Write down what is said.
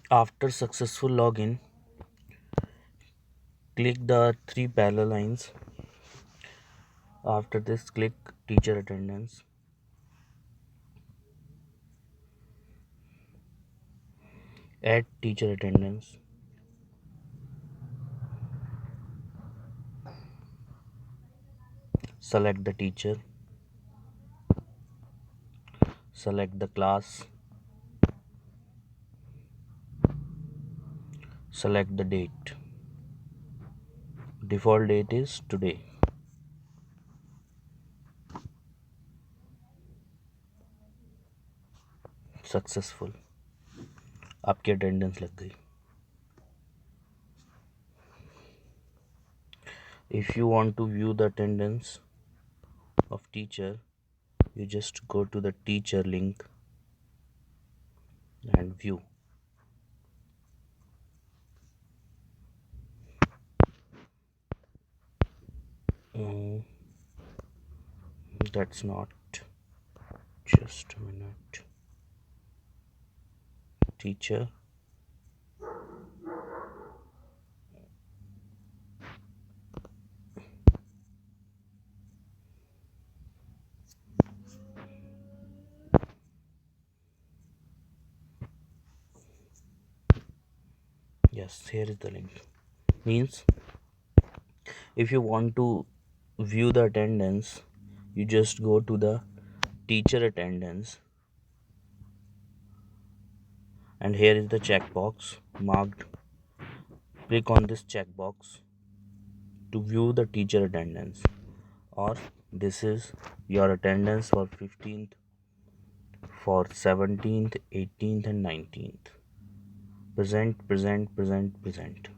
After successful login, click the three parallel lines. After this, click teacher attendance. Add teacher attendance. Select the teacher. Select the class. Select the date. Default date is today. Successful, आपकी attendance लग गई. If you want to view the attendance of teacher, you just go to the teacher link and view. Mm, that's not, just a minute. Teacher, yes, here is the link. Means if you want to view the attendance, you just go to the teacher attendance, and here is the checkbox marked. Click on this checkbox to view the teacher attendance, or this is your attendance for 15th, for 17th, 18th and 19th. Present, present, present, present.